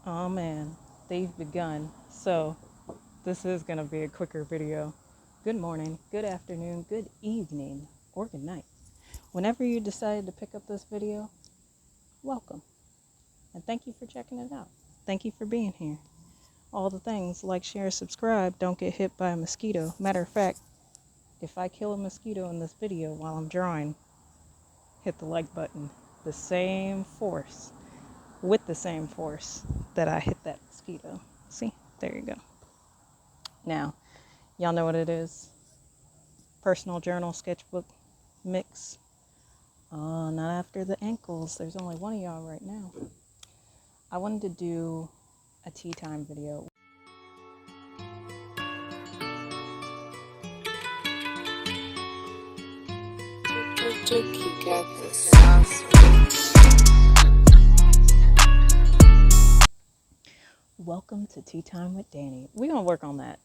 Oh man, they've begun. So this is going to be a quicker video. Good morning, good afternoon, good evening, or good night. Whenever you decided to pick up this video, welcome. And thank you for checking it out. Thank you for being here. All the things like, share, subscribe, don't get hit by a mosquito. Matter of fact, if I kill a mosquito in this video while I'm drawing, hit the like button. The same force, with the same force that I hit that mosquito. See, there you go. Now, y'all know what it is. Personal journal, sketchbook, mix. Not after the ankles. There's only one of y'all right now. I wanted to do a tea time video. Welcome to Tea Time with Danny. We're going to work on that.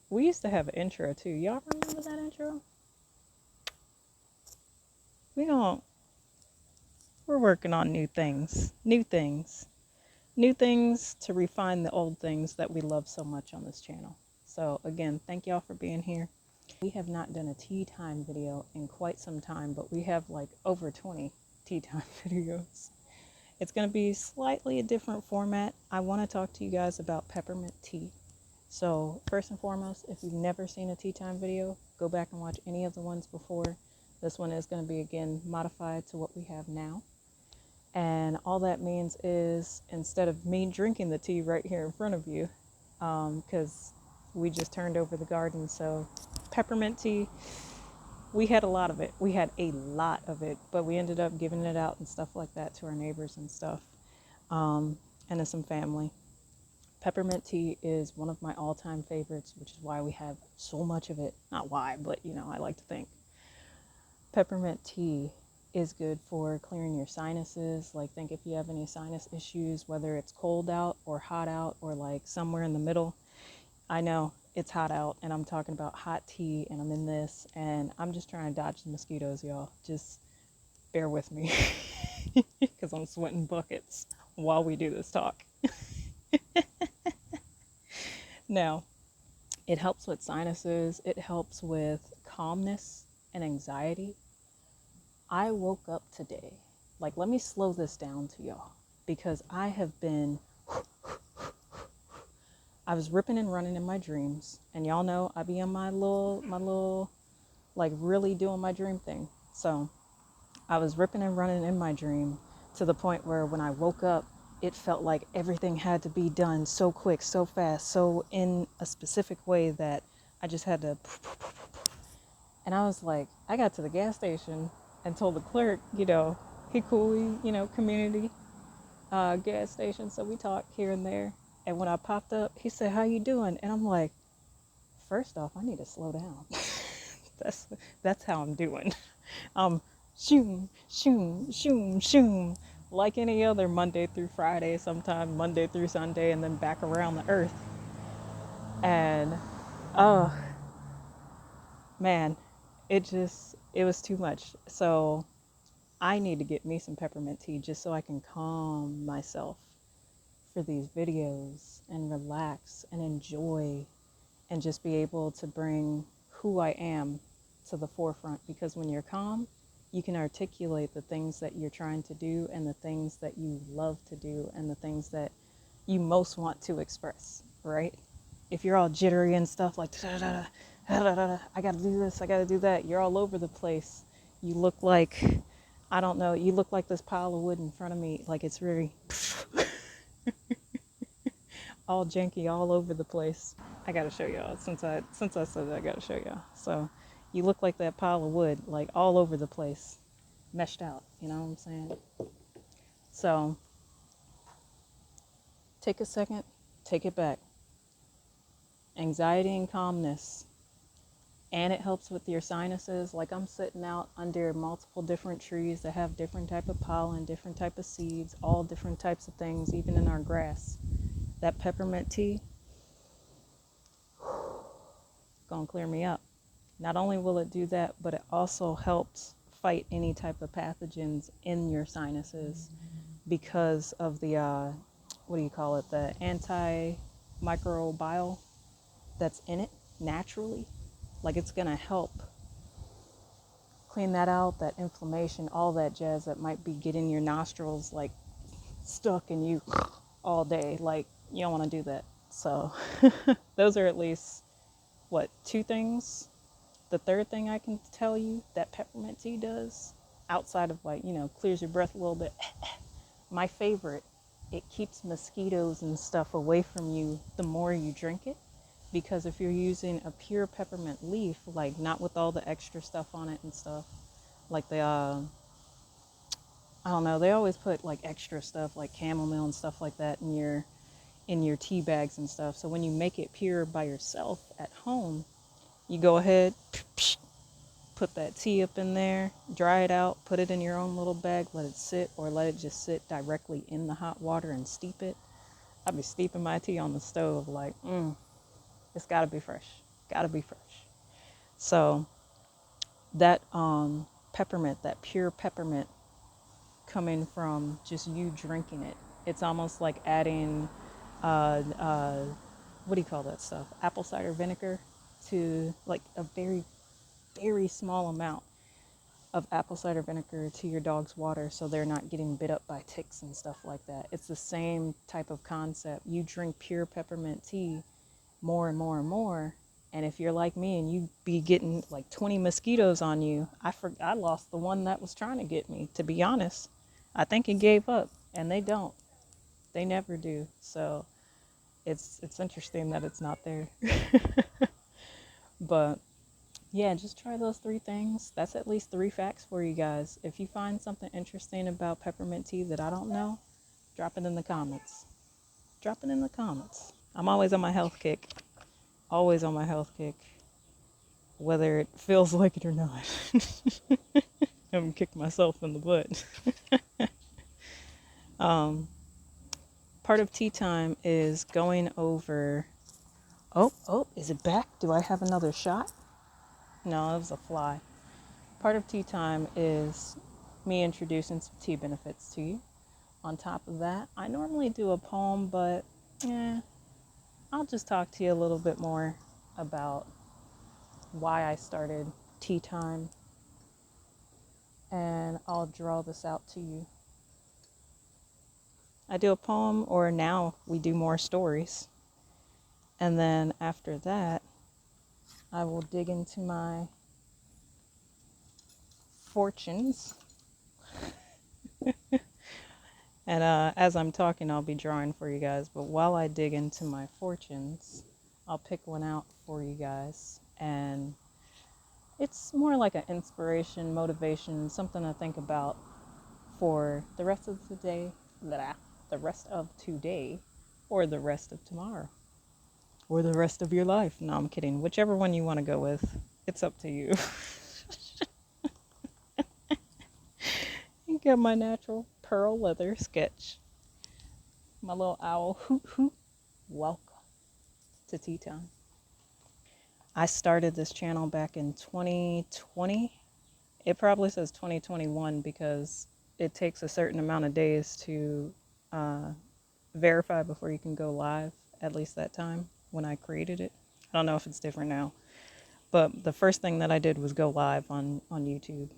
We used to have an intro too. Y'all remember that intro? We're working on new things to refine the old things that we love so much on this channel. So again, thank y'all for being here. We have not done a tea time video in quite some time, but we have like over 20 tea time videos. It's going to be slightly a different format. I want to talk to you guys about peppermint tea. So first and foremost, if you've never seen a tea time video, go back and watch any of the ones before. This one is going to be, again, modified to what we have now. And all that means is, instead of me drinking the tea right here in front of you, because we just turned over the garden, so peppermint tea, we had a lot of it. We had a lot of it, but we ended up giving it out and stuff like that to our neighbors and stuff, and to some family. Peppermint tea is one of my all-time favorites, which is why we have so much of it. Not why, but I like to think. Peppermint tea is good for clearing your sinuses. Like, think if you have any sinus issues, whether it's cold out or hot out or like somewhere in the middle. I know it's hot out and I'm talking about hot tea and I'm in this and I'm just trying to dodge the mosquitoes, y'all. Just bear with me because I'm sweating buckets while we do this talk. Now, it helps with sinuses. It helps with calmness and anxiety. I woke up today, like, let me slow this down to y'all, because I was ripping and running in my dreams, and y'all know I be on my little, like, really doing my dream thing. So I was ripping and running in my dream to the point where when I woke up, it felt like everything had to be done so quick, so fast, so in a specific way that I just had to. And I was like, I got to the gas station and told the clerk, he cool, community gas station. So we talked here and there. And when I popped up, he said, "How you doing?" And I'm like, first off, I need to slow down. That's how I'm doing. Shoom, shoom, shoom, shoom, like any other Monday through Friday, sometime Monday through Sunday, and then back around the earth. And, man, it was too much. So I need to get me some peppermint tea just so I can calm myself for these videos and relax and enjoy and just be able to bring who I am to the forefront. Because when you're calm, you can articulate the things that you're trying to do and the things that you love to do and the things that you most want to express, right? If you're all jittery and stuff like, I gotta do this, I gotta do that, you're all over the place. You look like, I don't know, you look like this pile of wood in front of me, like it's very all janky all over the place. I gotta show y'all, since I said that, I gotta show y'all. So you look like that pile of wood, like all over the place, meshed out, you know what I'm saying? So take a second, take it back. Anxiety and calmness. And it helps with your sinuses. Like, I'm sitting out under multiple different trees that have different type of pollen, different type of seeds, all different types of things, even in our grass. That peppermint tea, gonna clear me up. Not only will it do that, but it also helps fight any type of pathogens in your sinuses because of the what do you call it, the antimicrobial that's in it naturally. Like it's gonna help clean that out, that inflammation, all that jazz that might be getting your nostrils like stuck in you all day. Like you don't want to do that. So those are at least what, two things. The third thing I can tell you that peppermint tea does, outside of like, clears your breath a little bit, my favorite, it keeps mosquitoes and stuff away from you the more you drink it. Because if you're using a pure peppermint leaf, like not with all the extra stuff on it and stuff, like I don't know, they always put like extra stuff like chamomile and stuff like that in your tea bags and stuff. So when you make it pure by yourself at home, you go ahead, put that tea up in there, dry it out, put it in your own little bag, let it sit, or let it just sit directly in the hot water and steep it. I'd be steeping my tea on the stove like, it's gotta be fresh. Gotta be fresh. So that peppermint, that pure peppermint coming from just you drinking it, it's almost like adding what do you call that stuff? Apple cider vinegar to like a very, very small amount of apple cider vinegar to your dog's water so they're not getting bit up by ticks and stuff like that. It's the same type of concept. You drink pure peppermint tea more and more and more, and if you're like me and you be getting like 20 mosquitoes on you, I lost the one that was trying to get me, to be honest. I think it gave up, and they don't. They never do. So it's interesting that it's not there. But yeah, just try those three things. That's at least 3 facts for you guys. If you find something interesting about peppermint tea that I don't know, drop it in the comments. Drop it in the comments. I'm always on my health kick. Always on my health kick. Whether it feels like it or not. I'm kicking myself in the butt. Part of tea time is going over... Oh, is it back? Do I have another shot? No, it was a fly. Part of tea time is me introducing some tea benefits to you. On top of that, I normally do a poem, but I'll just talk to you a little bit more about why I started tea time, and I'll draw this out to you. I do a poem, or now we do more stories. And then after that, I will dig into my fortunes. And as I'm talking, I'll be drawing for you guys. But while I dig into my fortunes, I'll pick one out for you guys. And it's more like an inspiration, motivation, something to think about for the rest of the day, the rest of today, or the rest of tomorrow, or the rest of your life. No, I'm kidding. Whichever one you want to go with, it's up to you. You got my natural pearl leather sketch. My little owl, hoot hoot. Welcome to Tea Time. I started this channel back in 2020. It probably says 2021 because it takes a certain amount of days to verify before you can go live, at least that time when I created it. I don't know if it's different now. But the first thing that I did was go live on YouTube.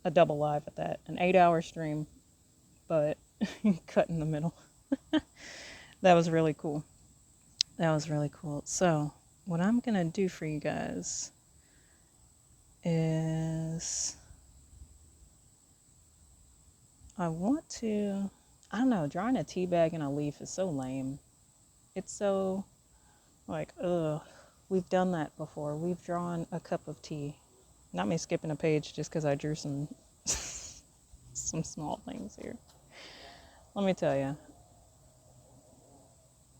A double live at that. An 8-hour stream, but cut in the middle. That was really cool. That was really cool. So what I'm going to do for you guys is I want to, I don't know, drawing a tea bag in a leaf is so lame. It's so like, ugh. We've done that before. We've drawn a cup of tea. Not me skipping a page just because I drew some some small things here. Let me tell you.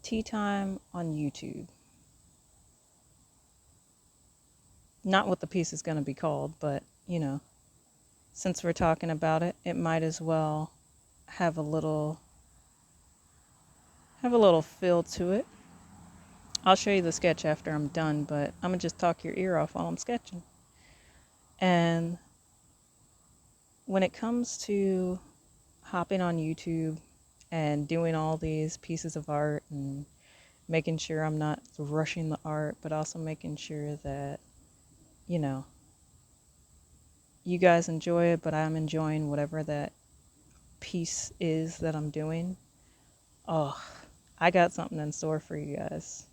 Tea time on YouTube. Not what the piece is going to be called, but, since we're talking about it, it might as well have a little feel to it. I'll show you the sketch after I'm done, but I'm going to just talk your ear off while I'm sketching. And when it comes to hopping on YouTube and doing all these pieces of art and making sure I'm not rushing the art, but also making sure that, you know, you guys enjoy it, but I'm enjoying whatever that piece is that I'm doing. Oh, I got something in store for you guys.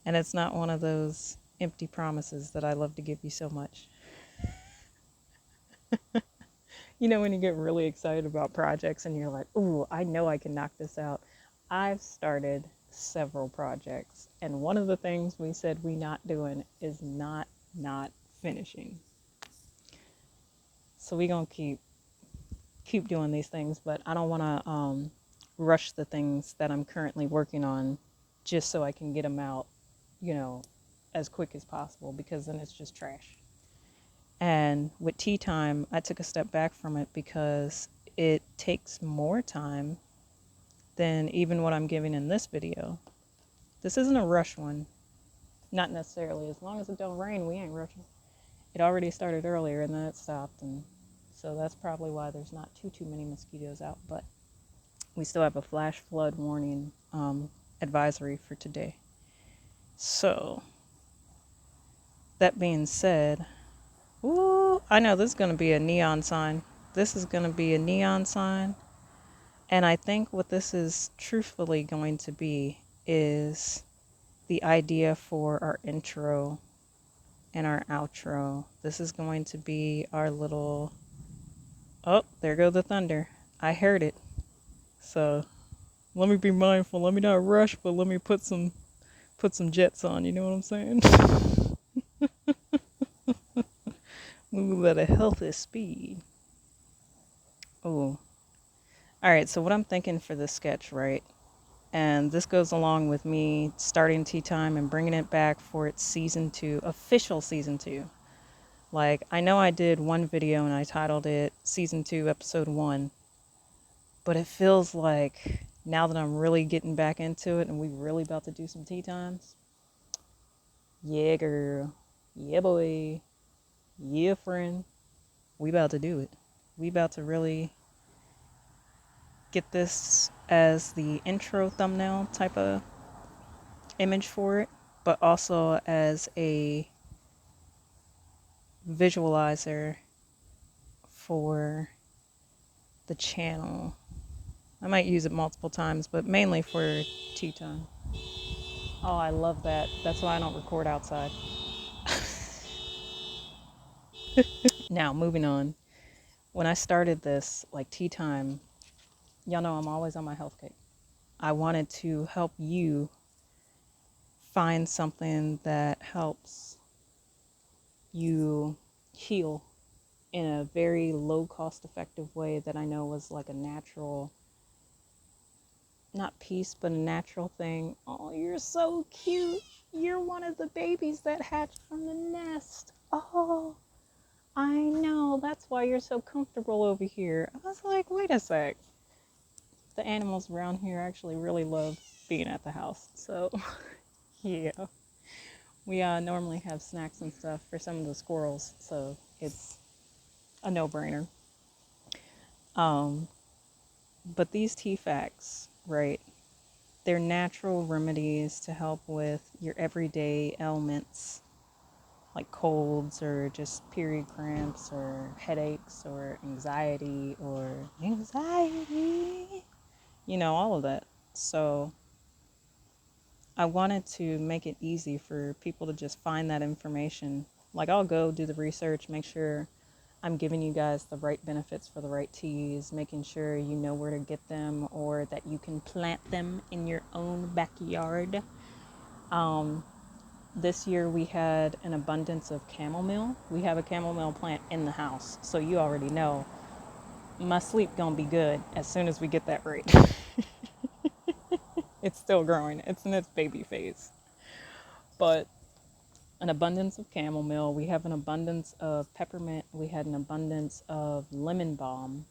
And it's not one of those empty promises that I love to give you so much. You know, when you get really excited about projects and you're like, ooh, I know I can knock this out. I've started several projects, and one of the things we said we not doing is not finishing. So we gonna keep doing these things, but I don't want to rush the things that I'm currently working on just so I can get them out, you know, as quick as possible, because then it's just trash. And with tea time, I took a step back from it because it takes more time than even what I'm giving in this video. This isn't a rush one. Not necessarily. As long as it don't rain, we ain't rushing. It already started earlier and then it stopped, and so that's probably why there's not too many mosquitoes out, but we still have a flash flood warning advisory for today. So that being said, ooh, I know this is going to be a neon sign. This is going to be a neon sign. And I think what this is truthfully going to be is the idea for our intro and our outro. This is going to be our little, oh, there go the thunder. I heard it. So let me be mindful. Let me not rush, but let me put some jets on. You know what I'm saying? Move at a healthy speed. Oh. All right, so what I'm thinking for this sketch, right? And this goes along with me starting Tea Time and bringing it back for its season 2, official season 2. Like, I know I did one video and I titled it season 2, episode 1. But it feels like now that I'm really getting back into it and we really about to do some tea times. Yeah, girl. Yeah, boy. Yeah, friend. We about to do it. We about to really get this as the intro thumbnail type of image for it, but also as a visualizer for the channel. I might use it multiple times, but mainly for tea time. Oh, I love that. That's why I don't record outside. Now, moving on. When I started this, like tea time, y'all know I'm always on my health kick. I wanted to help you find something that helps you heal in a very low cost effective way that I know was like a natural, not peace, but a natural thing. Oh, you're so cute. You're one of the babies that hatched from the nest. Oh, I know. That's why you're so comfortable over here. I was like, wait a sec. The animals around here actually really love being at the house. So, yeah. We normally have snacks and stuff for some of the squirrels, so it's a no-brainer. But these tea facts, right? They're natural remedies to help with your everyday ailments, like colds or just period cramps or headaches or anxiety, you know, all of that. So I wanted to make it easy for people to just find that information. Like, I'll go do the research, make sure I'm giving you guys the right benefits for the right teas, making sure you know where to get them or that you can plant them in your own backyard. This year we had an abundance of chamomile. We have a chamomile plant in the house, so you already know my sleep gonna be good as soon as we get that right. It's still growing. It's in its baby phase. But an abundance of chamomile. We have an abundance of peppermint. We had an abundance of lemon balm.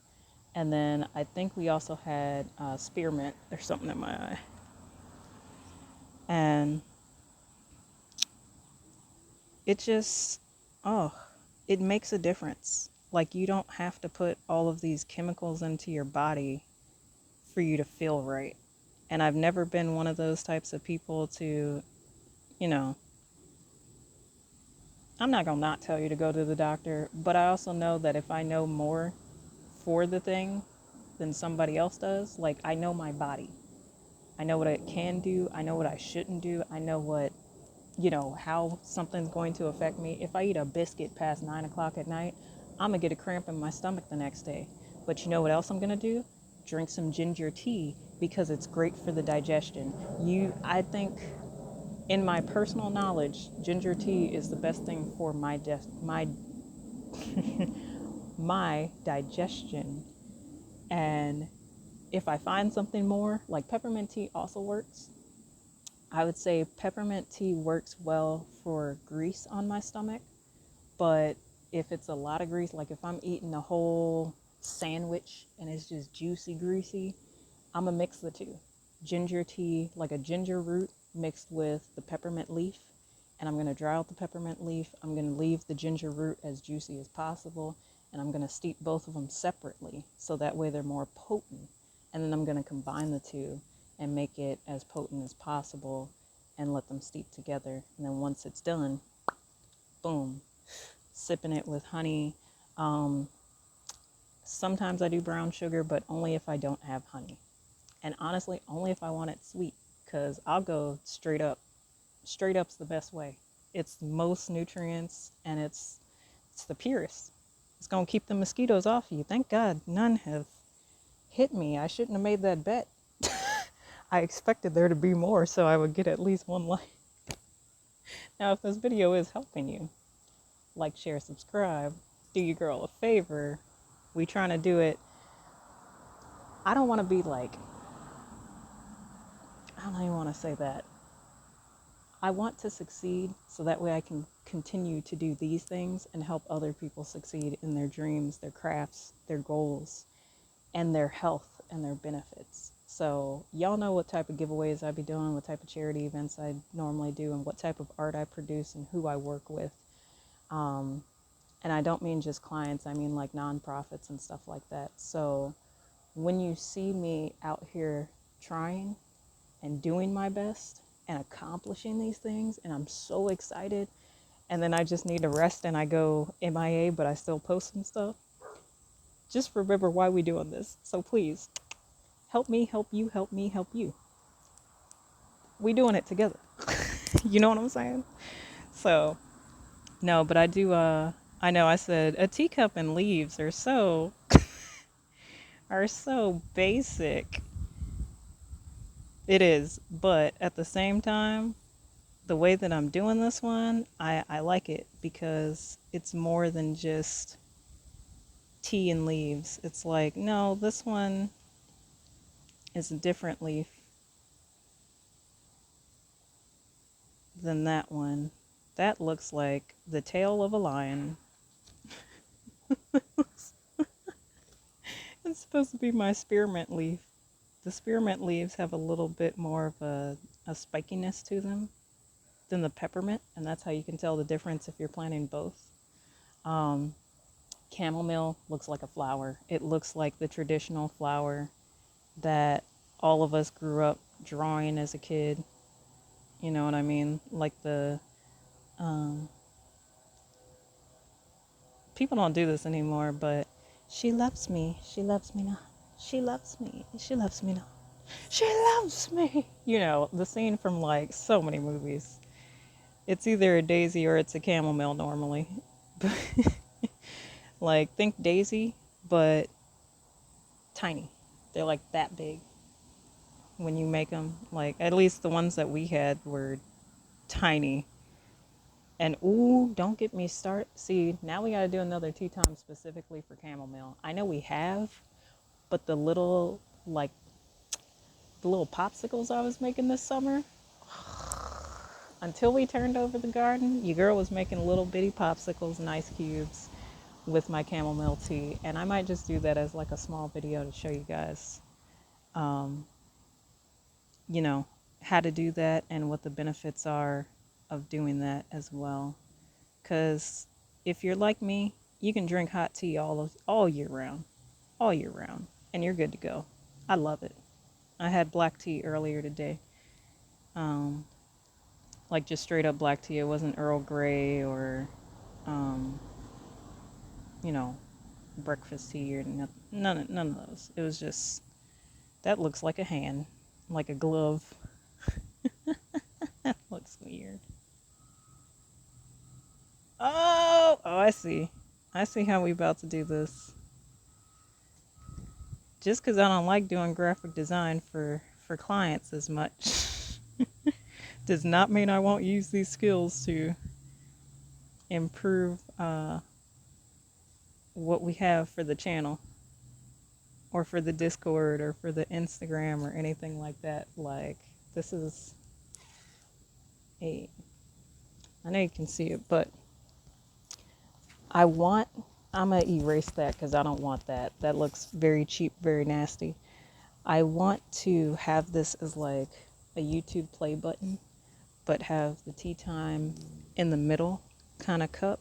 And then I think we also had spearmint. There's something in my eye. And it just, oh, it makes a difference. Like, you don't have to put all of these chemicals into your body for you to feel right. And I've never been one of those types of people to, you know, I'm not going to not tell you to go to the doctor, but I also know that if I know more for the thing than somebody else does, like I know my body. I know what it can do. I know what I shouldn't do. I know what, how something's going to affect me. If I eat a biscuit past 9 o'clock at night, I'm going to get a cramp in my stomach the next day. But you know what else I'm going to do? Drink some ginger tea because it's great for the digestion. I think, in my personal knowledge, ginger tea is the best thing for my digestion. And if I find something more, like peppermint tea also works. I would say peppermint tea works well for grease on my stomach, but if it's a lot of grease, like if I'm eating a whole sandwich and it's just juicy, greasy, I'm gonna mix the two. Ginger tea, like a ginger root mixed with the peppermint leaf, and I'm gonna dry out the peppermint leaf. I'm gonna leave the ginger root as juicy as possible, and I'm gonna steep both of them separately so that way they're more potent. And then I'm gonna combine the two and make it as potent as possible and let them steep together. And then once it's done, boom, sipping it with honey. Um, Sometimes I do brown sugar, but only if I don't have honey. And honestly, only if I want it sweet, because I'll go straight up. Straight up's the best way. It's the most nutrients, and it's the purest. It's going to keep the mosquitoes off you. Thank God none have hit me. I shouldn't have made that bet. I expected there to be more, so I would get at least one like. Now, if this video is helping you, like, share, subscribe, do your girl a favor. We trying to do it. I don't want to be like, I don't even want to say that. I want to succeed so that way I can continue to do these things and help other people succeed in their dreams, their crafts, their goals, and their health and their benefits. So y'all know what type of giveaways I be doing, what type of charity events I normally do, and what type of art I produce and who I work with. And I don't mean just clients, I mean like nonprofits and stuff like that. So when you see me out here trying and doing my best and accomplishing these things, and I'm so excited, and then I just need to rest and I go MIA, but I still post some stuff, just remember why we doing this. So please, help me, help you, help me, help you. We doing it together. You know what I'm saying? So, no, but I do, I know I said a teacup and leaves are so basic. It is, but at the same time, the way that I'm doing this one, I like it because it's more than just tea and leaves. It's like, no, this one is a different leaf than that one. That looks like the tail of a lion. It's supposed to be my spearmint leaf. The spearmint leaves have a little bit more of a spikiness to them than the peppermint, and that's how you can tell the difference if you're planting both. Chamomile looks like a flower. It looks like the traditional flower that all of us grew up drawing as a kid. You know what I mean? Like um, people don't do this anymore, but she loves me not. She loves me, she loves me not. She loves me. You know, the scene from like so many movies. It's either a daisy or it's a chamomile normally. Like, think daisy, but tiny. They're like that big when you make them. Like, at least the ones that we had were tiny. And ooh, don't get me started. See, now we got to do another tea time specifically for chamomile. I know we have, but the little popsicles I was making this summer, until we turned over the garden, your girl was making little bitty popsicles and ice cubes with my chamomile tea. And I might just do that as like a small video to show you guys, um, you know, how to do that and what the benefits are of doing that as well. Because if you're like me, you can drink hot tea all year round, and you're good to go. I love it. I had black tea earlier today. Um, like just straight up black tea. It wasn't Earl Grey or, um, you know, breakfast tea or none of those. It was just, that looks like a hand, like a glove. That looks weird. Oh, I see. I see how we about to do this. Just because I don't like doing graphic design for clients as much does not mean I won't use these skills to improve what we have for the channel or for the Discord or for the Instagram or anything like that. Like, this is a, I know you can see it, but I'm going to erase that because I don't want that. That looks very cheap, very nasty. I want to have this as like a YouTube play button, but have the tea time in the middle kind of cup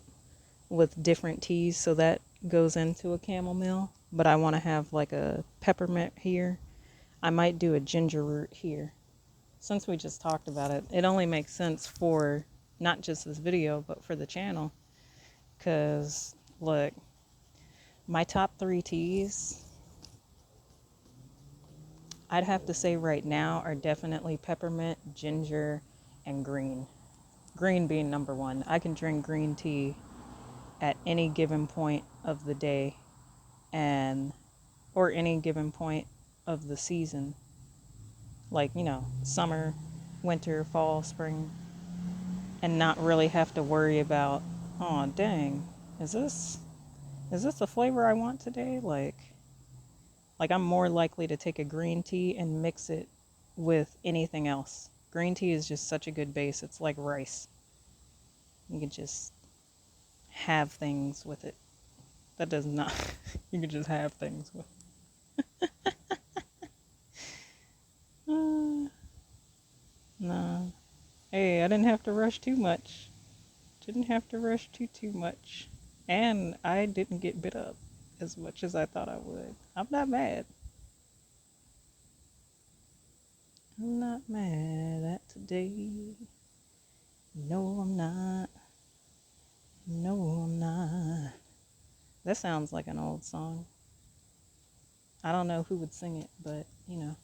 with different teas, so that goes into a chamomile. But I want to have like a peppermint here. I might do a ginger root here. Since we just talked about it, it only makes sense for not just this video, but for the channel. Because, look, my top 3 teas, I'd have to say right now, are definitely peppermint, ginger, and green. Green being number 1. I can drink green tea at any given point of the day and or any given point of the season, like, you know, summer, winter, fall, spring, and not really have to worry about, oh dang, is this the flavor I want today? Like I'm more likely to take a green tea and mix it with anything else. Green tea is just such a good base. It's like rice. You can just have things with it. That does not you can just have things with no. Hey, I didn't have to rush too much. Didn't have to rush too much. And I didn't get bit up as much as I thought I would. I'm not mad. I'm not mad at today. No, I'm not. No, I'm not. That sounds like an old song. I don't know who would sing it, but, you know.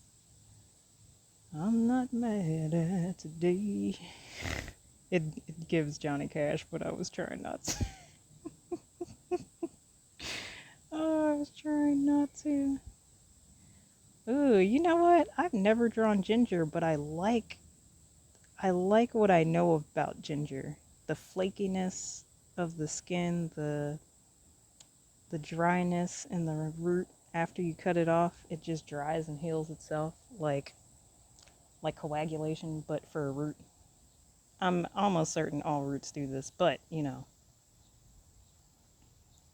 I'm not mad at today. It gives Johnny Cash, but I was trying not to. Oh, I was trying not to. Ooh, you know what? I've never drawn ginger, but I like what I know about ginger. The flakiness of the skin, the dryness in the root after you cut it off, it just dries and heals itself like coagulation, but for a root. I'm almost certain all roots do this, but you know,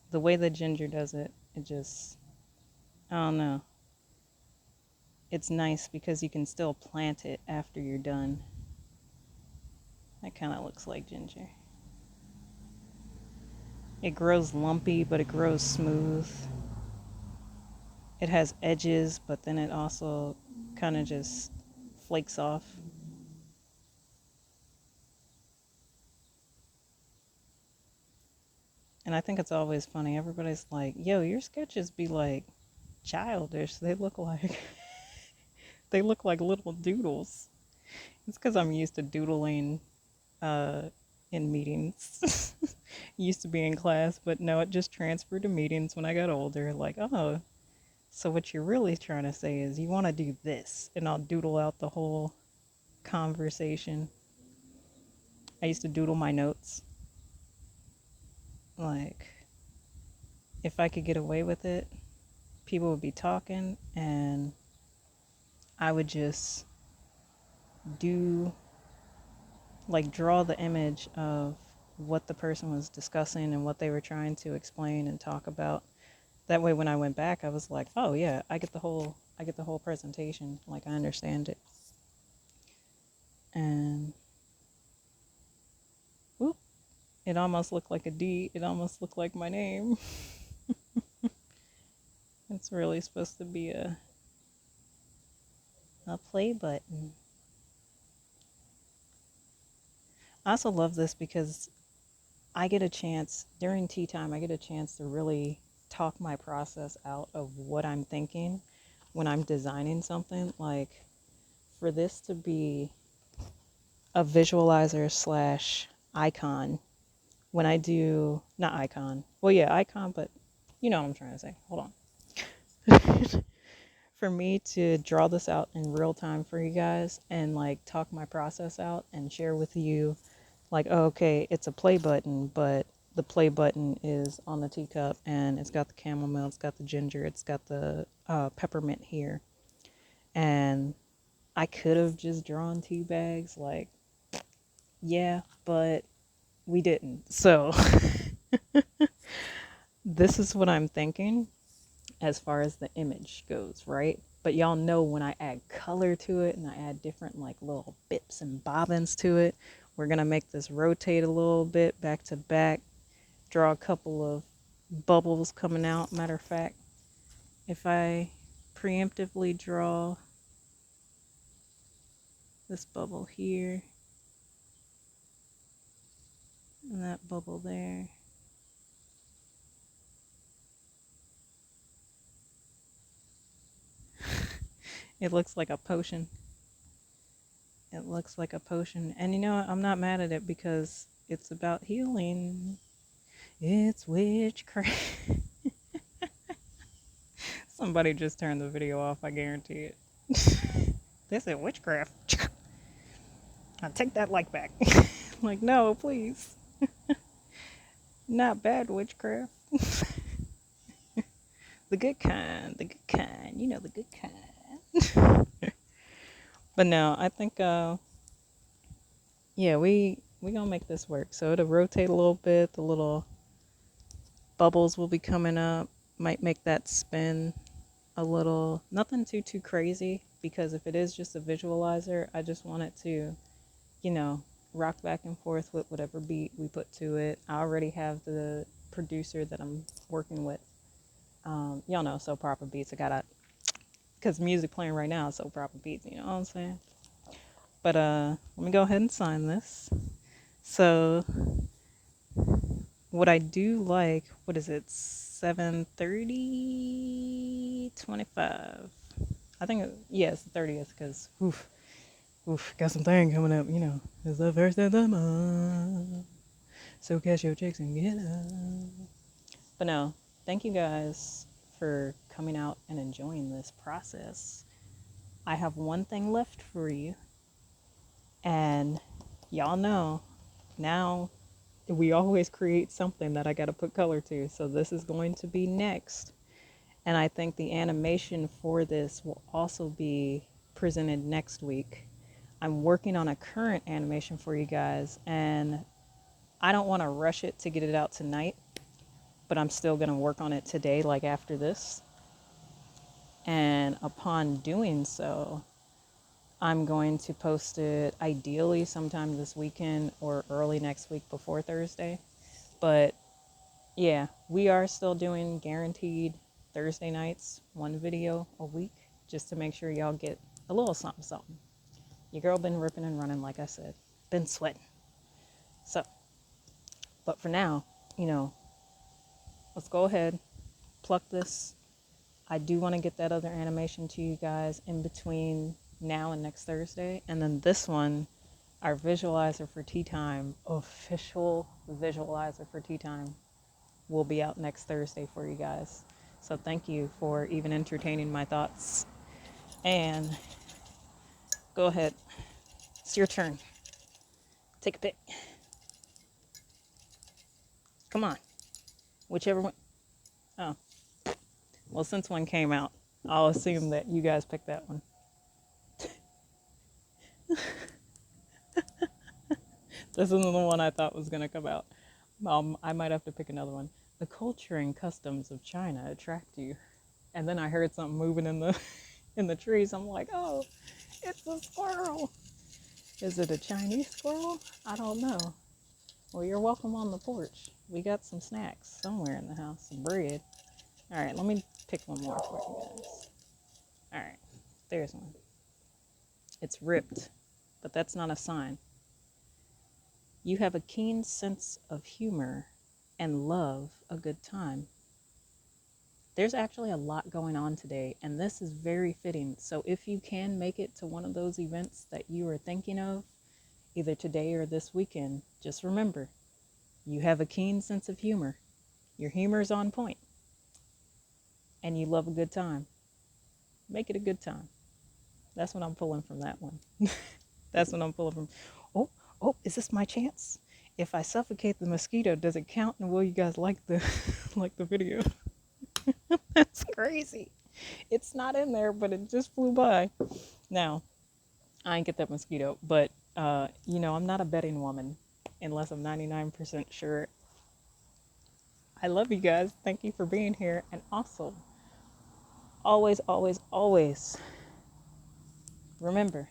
the way that ginger does it, it just, I don't know. It's nice because you can still plant it after you're done. That kind of looks like ginger. It grows lumpy, but it grows smooth. It has edges, but then it also kind of just flakes off. And I think it's always funny. Everybody's like, yo, your sketches be like childish. They look like they look like little doodles. It's because I'm used to doodling in meetings. Used to be in class, but no, it just transferred to meetings when I got older. Like, oh, so what you're really trying to say is you want to do this, and I'll doodle out the whole conversation. I used to doodle my notes. Like, if I could get away with it, people would be talking, and I would just do, like, draw the image of what the person was discussing and what they were trying to explain and talk about. That way, when I went back, I was like, oh yeah, I get the whole presentation. Like, I understand it. And whoop, it almost looked like a D. It almost looked like my name. It's really supposed to be a A play button. I also love this because I get a chance, during tea time, I get a chance to really talk my process out of what I'm thinking when I'm designing something. Like, for this to be a visualizer slash icon, when I do, not icon, well, yeah, icon, but you know what I'm trying to say. Hold on. For me to draw this out in real time for you guys and like talk my process out and share with you, like, oh, okay, it's a play button, but the play button is on the teacup and it's got the chamomile, it's got the ginger, it's got the peppermint here. And I could have just drawn tea bags, like, yeah, but we didn't. So this is what I'm thinking as far as the image goes, right? But y'all know when I add color to it and I add different like little bips and bobbins to it, we're gonna make this rotate a little bit back to back, draw a couple of bubbles coming out. Matter of fact, if I preemptively draw this bubble here and that bubble there, it looks like a potion. It looks like a potion. And you know what? I'm not mad at it because it's about healing. It's witchcraft. Somebody just turned the video off, I guarantee it. This is witchcraft. I'll take that like back. Like, no, please. Not bad witchcraft. The good kind. The good kind. You know, the good kind. But no, I think, yeah, we gonna make this work. So it'll rotate a little bit. The little bubbles will be coming up. Might make that spin a little. Nothing too crazy, because if it is just a visualizer, I just want it to, you know, rock back and forth with whatever beat we put to it. I already have the producer that I'm working with. Y'all know So Proper Beats. I gotta, because music playing right now is So Proper Beats. You know what I'm saying? But let me go ahead and sign this. So what I do like, what is it? 7:30, 25. I think yeah, it's the 30th because got some thing coming up. You know, it's the first of the month. So cash your checks and get up. But no, thank you guys for coming out and enjoying this process. I have one thing left for you. And y'all know now we always create something that I got to put color to. So this is going to be next. And I think the animation for this will also be presented next week. I'm working on a current animation for you guys, and I don't want to rush it to get it out tonight, but I'm still going to work on it today, like after this. And upon doing so, I'm going to post it ideally sometime this weekend or early next week before Thursday. But yeah, we are still doing guaranteed Thursday nights, one video a week, just to make sure y'all get a little something, something. Your girl been ripping and running, like I said, been sweating. So, but for now, you know, let's go ahead, pluck this. I do want to get that other animation to you guys in between now and next Thursday. And then this one, our visualizer for tea time, official visualizer for tea time, will be out next Thursday for you guys. So thank you for even entertaining my thoughts. And go ahead. It's your turn. Take a pick. Come on. Whichever one. Oh, well, since one came out, I'll assume that you guys picked that one. This isn't the one I thought was going to come out. I might have to pick another one. The culture and customs of China attract you. And then I heard something moving in the in the trees. I'm like, oh, it's a squirrel. Is it a Chinese squirrel? I don't know. Well, you're welcome on the porch. We got some snacks somewhere in the house, some bread. All right, let me pick one more for you guys. All right, there's one. It's ripped, but that's not a sign. You have a keen sense of humor and love a good time. There's actually a lot going on today, and this is very fitting. So if you can make it to one of those events that you are thinking of, either today or this weekend, just remember, you have a keen sense of humor. Your humor is on point, and you love a good time. Make it a good time. That's what I'm pulling from that one. That's what I'm pulling from. Oh, oh, is this my chance? If I suffocate the mosquito, does it count? And will you guys like the like the video? That's crazy. It's not in there, but it just flew by. Now, I ain't get that mosquito, but I'm not a betting woman unless I'm 99% sure. I love you guys. Thank you for being here. And also, always, always, always remember,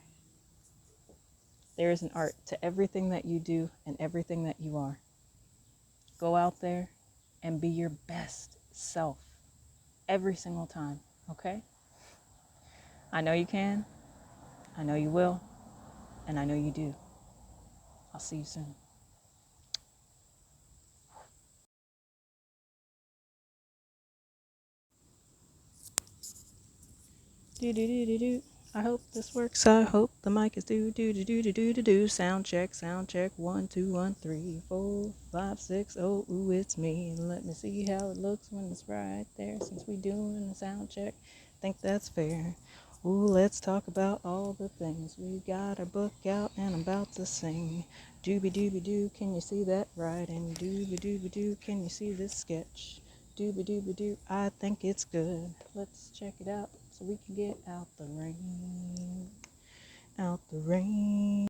there is an art to everything that you do and everything that you are. Go out there and be your best self every single time, okay? I know you can, I know you will, and I know you do. I'll see you soon. Do do do do do. I hope this works. I hope the mic is do do do do do do do do. Sound check, sound check. 1 2 1 3 4 5 6. Oh, ooh, it's me. Let me see how it looks when it's right there. Since we doing a sound check, think that's fair. Ooh, let's talk about all the things. We got our book out and I'm about to sing. Dooby dooby doo, can you see that writing? Dooby dooby doo, can you see this sketch? Dooby dooby doo, I think it's good. Let's check it out so we can get out the rain. Out the rain.